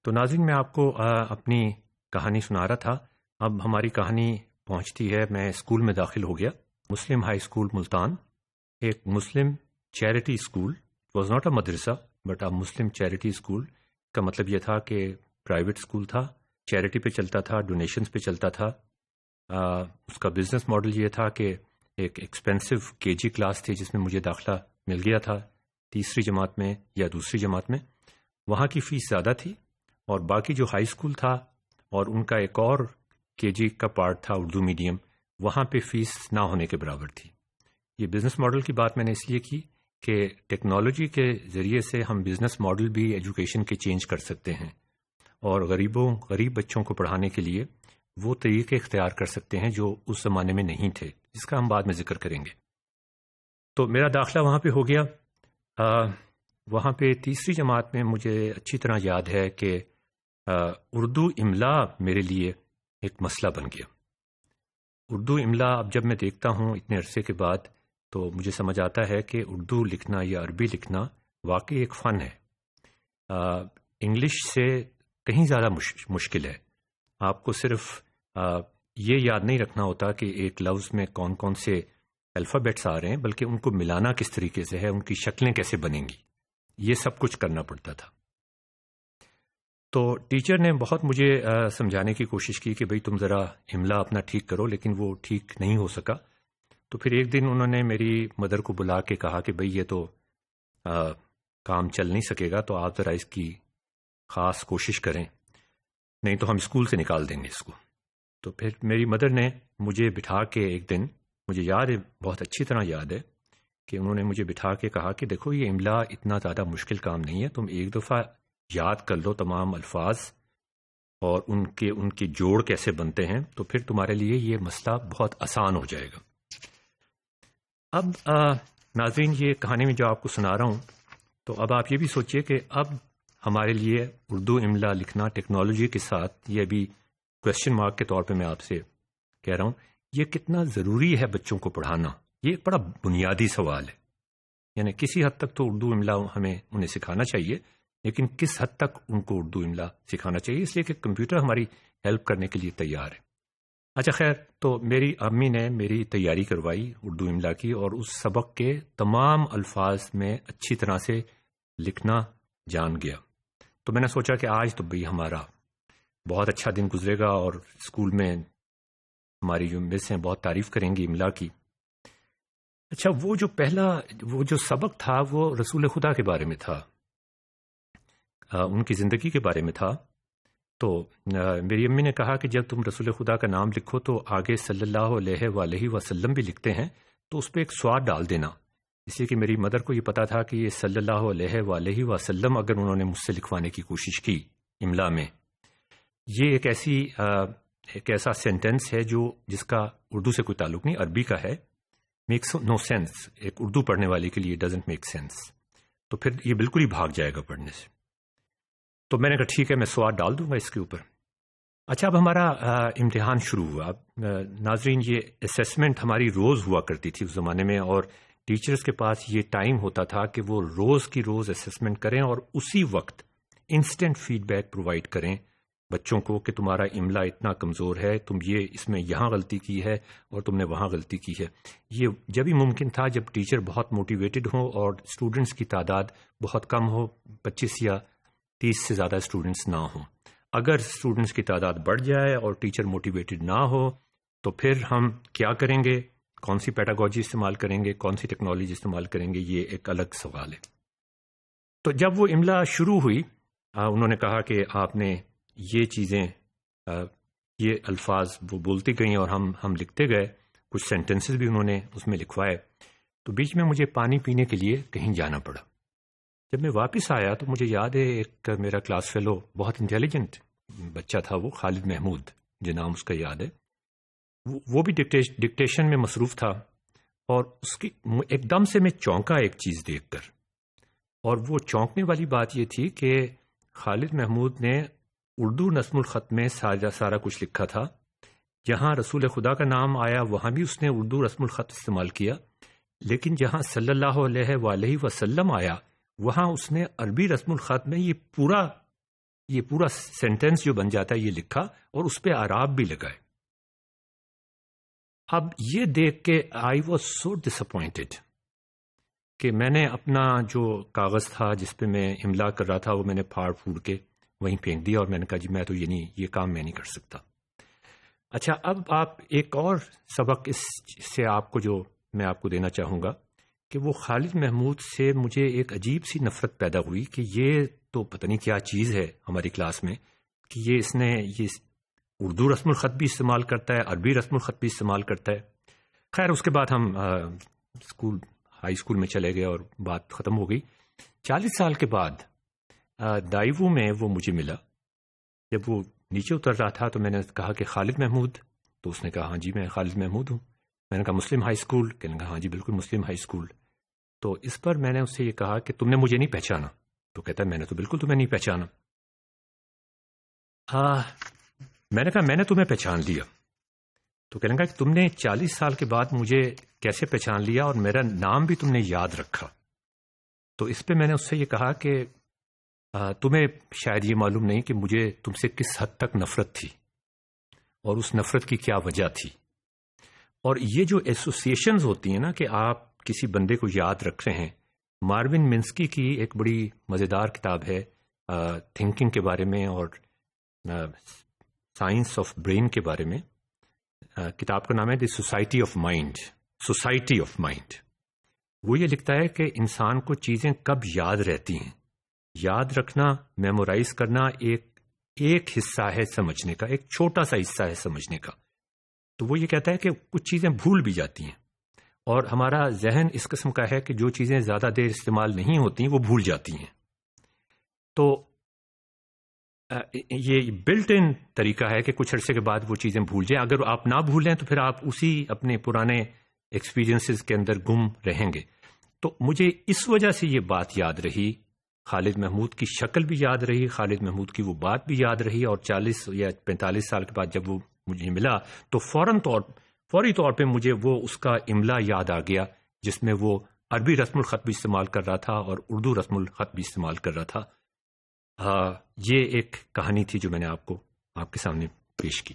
تو ناظرین، میں آپ کو اپنی کہانی سنا رہا تھا۔ اب ہماری کہانی پہنچتی ہے، میں اسکول میں داخل ہو گیا، مسلم ہائی اسکول ملتان، ایک مسلم charity school. Was not a madrasa but a Muslim charity school کا مطلب یہ تھا کہ پرائیویٹ اسکول تھا، چیریٹی پہ چلتا تھا، ڈونیشنز پہ چلتا تھا۔ اس کا بزنس ماڈل یہ تھا کہ ایک ایکسپینسو کے جی کلاس تھی جس میں مجھے داخلہ مل گیا تھا تیسری جماعت میں یا دوسری جماعت میں۔ وہاں کی فیس زیادہ تھی، اور باقی جو ہائی اسکول تھا اور ان کا ایک اور کے جی کا پارٹ تھا اردو میڈیم، وہاں پہ فیس نہ ہونے کے برابر تھی۔ یہ بزنس ماڈل کی بات میں نے اس لیے کی کہ ٹیکنالوجی کے ذریعے سے ہم بزنس ماڈل بھی ایجوکیشن کے چینج کر سکتے ہیں، اور غریب بچوں کو پڑھانے کے لیے وہ طریقے اختیار کر سکتے ہیں جو اس زمانے میں نہیں تھے، جس کا ہم بعد میں ذکر کریں گے۔ تو میرا داخلہ وہاں پہ ہو گیا۔ وہاں پہ تیسری جماعت میں مجھے اچھی طرح یاد ہے کہ اردو املا میرے لیے ایک مسئلہ بن گیا۔ اردو املا اب جب میں دیکھتا ہوں اتنے عرصے کے بعد تو مجھے سمجھ آتا ہے کہ اردو لکھنا یا عربی لکھنا واقعی ایک فن ہے۔ انگلش سے کہیں زیادہ مشکل ہے۔ آپ کو صرف یہ یاد نہیں رکھنا ہوتا کہ ایک لفظ میں کون کون سے الفابیٹس آ رہے ہیں، بلکہ ان کو ملانا کس طریقے سے ہے، ان کی شکلیں کیسے بنیں گی، یہ سب کچھ کرنا پڑتا تھا۔ تو ٹیچر نے بہت مجھے سمجھانے کی کوشش کی کہ بھئی تم ذرا املا اپنا ٹھیک کرو، لیکن وہ ٹھیک نہیں ہو سکا۔ تو پھر ایک دن انہوں نے میری مدر کو بلا کے کہا کہ بھئی یہ تو کام چل نہیں سکے گا، تو آپ ذرا اس کی خاص کوشش کریں، نہیں تو ہم اسکول سے نکال دیں گے اس کو۔ تو پھر میری مدر نے مجھے بٹھا کے ایک دن، مجھے یاد ہے، بہت اچھی طرح یاد ہے کہ انہوں نے مجھے بٹھا کے کہا کہ دیکھو یہ املا اتنا زیادہ مشکل کام نہیں ہے، تم ایک دفعہ یاد کر لو تمام الفاظ اور ان کے جوڑ کیسے بنتے ہیں، تو پھر تمہارے لیے یہ مسئلہ بہت آسان ہو جائے گا۔ اب ناظرین، یہ کہانی میں جو آپ کو سنا رہا ہوں، تو اب آپ یہ بھی سوچئے کہ اب ہمارے لیے اردو املا لکھنا ٹیکنالوجی کے ساتھ، یہ بھی کویسچن مارک کے طور پہ میں آپ سے کہہ رہا ہوں، یہ کتنا ضروری ہے بچوں کو پڑھانا۔ یہ بڑا بنیادی سوال ہے، یعنی کسی حد تک تو اردو املا ہمیں انہیں سکھانا چاہیے، لیکن کس حد تک ان کو اردو املا سکھانا چاہیے، اس لیے کہ کمپیوٹر ہماری ہیلپ کرنے کے لیے تیار ہے۔ اچھا خیر، تو میری امی نے میری تیاری کروائی اردو املا کی، اور اس سبق کے تمام الفاظ میں اچھی طرح سے لکھنا جان گیا۔ تو میں نے سوچا کہ آج تو بھئی ہمارا بہت اچھا دن گزرے گا، اور اسکول میں ہماری جو مس ہیں بہت تعریف کریں گی املا کی۔ اچھا، وہ جو سبق تھا وہ رسول خدا کے بارے میں تھا، ان کی زندگی کے بارے میں تھا۔ تو میری امی نے کہا کہ جب تم رسول خدا کا نام لکھو تو آگے صلی اللہ علیہ وآلہ وسلم بھی لکھتے ہیں، تو اس پہ ایک سواد ڈال دینا، اس لیے کہ میری مدر کو یہ پتا تھا کہ یہ صلی اللہ علیہ وآلہ وسلم اگر انہوں نے مجھ سے لکھوانے کی کوشش کی املا میں، یہ ایک ایسا سینٹنس ہے جس کا اردو سے کوئی تعلق نہیں، عربی کا ہے، میکس نو سینس، ایک اردو پڑھنے والے کے لیے ڈزنٹ میک سینس، تو پھر یہ بالکل ہی بھاگ جائے گا پڑھنے سے۔ تو میں نے کہا ٹھیک ہے، میں سواد ڈال دوں گا اس کے اوپر۔ اچھا، اب ہمارا امتحان شروع ہوا۔ اب ناظرین، یہ اسیسمنٹ ہماری روز ہوا کرتی تھی اس زمانے میں، اور ٹیچرز کے پاس یہ ٹائم ہوتا تھا کہ وہ روز کی روز اسیسمنٹ کریں اور اسی وقت انسٹنٹ فیڈ بیک پرووائڈ کریں بچوں کو کہ تمہارا املا اتنا کمزور ہے، تم یہ اس میں یہاں غلطی کی ہے اور تم نے وہاں غلطی کی ہے۔ یہ جب ہی ممکن تھا جب ٹیچر بہت موٹیویٹڈ ہوں اور اسٹوڈنٹس کی تعداد بہت کم ہو، 25 یا 30 سے زیادہ اسٹوڈنٹس نہ ہوں۔ اگر اسٹوڈنٹس کی تعداد بڑھ جائے اور ٹیچر موٹیویٹڈ نہ ہو تو پھر ہم کیا کریں گے، کون سی پیڈاگوجی استعمال کریں گے، کون سی ٹیکنالوجی استعمال کریں گے، یہ ایک الگ سوال ہے۔ تو جب وہ املا شروع ہوئی، انہوں نے کہا کہ آپ نے یہ چیزیں، یہ الفاظ وہ بولتی گئیں اور ہم لکھتے گئے، کچھ سینٹنسز بھی انہوں نے اس میں لکھوائے۔ تو بیچ میں مجھے پانی پینے کے لیے کہیں جانا پڑا۔ جب میں واپس آیا تو مجھے یاد ہے ایک میرا کلاس فیلو، بہت انٹیلیجنٹ بچہ تھا، وہ خالد محمود جو نام اس کا یاد ہے، وہ بھی ڈکٹیشن میں مصروف تھا، اور اس کی ایک دم سے میں چونکا ایک چیز دیکھ کر، اور وہ چونکنے والی بات یہ تھی کہ خالد محمود نے اردو نظم الخط میں سارا کچھ لکھا تھا، جہاں رسول خدا کا نام آیا وہاں بھی اس نے اردو رسم الخط استعمال کیا، لیکن جہاں صلی اللہ علیہ وآلہ وسلم آیا وہاں اس نے عربی رسم الخط میں یہ پورا یہ پورا سینٹینس جو بن جاتا ہے یہ لکھا اور اس پہ اعراب بھی لگائے. اب یہ دیکھ کے I was so dish appointed کہ میں نے اپنا جو کاغذ تھا جس پہ میں املا کر رہا تھا وہ میں نے پھاڑ پھوڑ کے وہیں پھینک دیا اور میں نے کہا جی میں تو یہ کام میں نہیں کر سکتا. اچھا اب آپ ایک اور سبق اس سے آپ کو جو میں آپ کو دینا چاہوں گا کہ وہ خالد محمود سے مجھے ایک عجیب سی نفرت پیدا ہوئی کہ یہ تو پتہ نہیں کیا چیز ہے ہماری کلاس میں کہ یہ اردو رسم الخط بھی استعمال کرتا ہے، عربی رسم الخط بھی استعمال کرتا ہے. خیر اس کے بعد ہم ہائی اسکول میں چلے گئے اور بات ختم ہو گئی. 40 سال کے بعد دائیوو میں وہ مجھے ملا. جب وہ نیچے اتر رہا تھا تو میں نے کہا کہ خالد محمود؟ تو اس نے کہا ہاں جی میں خالد محمود ہوں. میں نے کہا مسلم ہائی اسکول؟ کہنے کہا ہاں جی بالکل مسلم ہائی اسکول. تو اس پر میں نے اس سے یہ کہا کہ تم نے مجھے نہیں پہچانا؟ تو کہتا ہے میں نے تو بالکل تمہیں نہیں پہچانا. میں نے کہا میں نے تمہیں پہچان لیا. تو کہنے لگا کہ تم نے 40 سال کے بعد مجھے کیسے پہچان لیا اور میرا نام بھی تم نے یاد رکھا؟ تو اس پہ میں نے اس سے یہ کہا کہ تمہیں شاید یہ معلوم نہیں کہ مجھے تم سے کس حد تک نفرت تھی اور اس نفرت کی کیا وجہ تھی. اور یہ جو ایسوسیشنز ہوتی ہیں نا کہ آپ کسی بندے کو یاد رکھ رہے ہیں. ماروین منسکی کی ایک بڑی مزیدار کتاب ہے تھنکنگ کے بارے میں اور سائنس آف برین کے بارے میں. کتاب کا نام ہے the society of mind. Society of mind. وہ یہ لکھتا ہے کہ انسان کو چیزیں کب یاد رہتی ہیں. یاد رکھنا، میمورائز کرنا ایک حصہ ہے سمجھنے کا، ایک چھوٹا سا حصہ ہے سمجھنے کا. تو وہ یہ کہتا ہے کہ کچھ چیزیں بھول بھی جاتی ہیں اور ہمارا ذہن اس قسم کا ہے کہ جو چیزیں زیادہ دیر استعمال نہیں ہوتی وہ بھول جاتی ہیں. تو یہ بلٹ ان طریقہ ہے کہ کچھ عرصے کے بعد وہ چیزیں بھول جائیں. اگر آپ نہ بھولیں تو پھر آپ اسی اپنے پرانے ایکسپیرینسز کے اندر گم رہیں گے. تو مجھے اس وجہ سے یہ بات یاد رہی، خالد محمود کی شکل بھی یاد رہی، خالد محمود کی وہ بات بھی یاد رہی. اور 40 یا 45 سال کے بعد جب وہ مجھے ملا تو فوری طور پہ مجھے وہ اس کا املا یاد آ گیا جس میں وہ عربی رسم الخط بھی استعمال کر رہا تھا اور اردو رسم الخط بھی استعمال کر رہا تھا. یہ ایک کہانی تھی جو میں نے آپ کے سامنے پیش کی.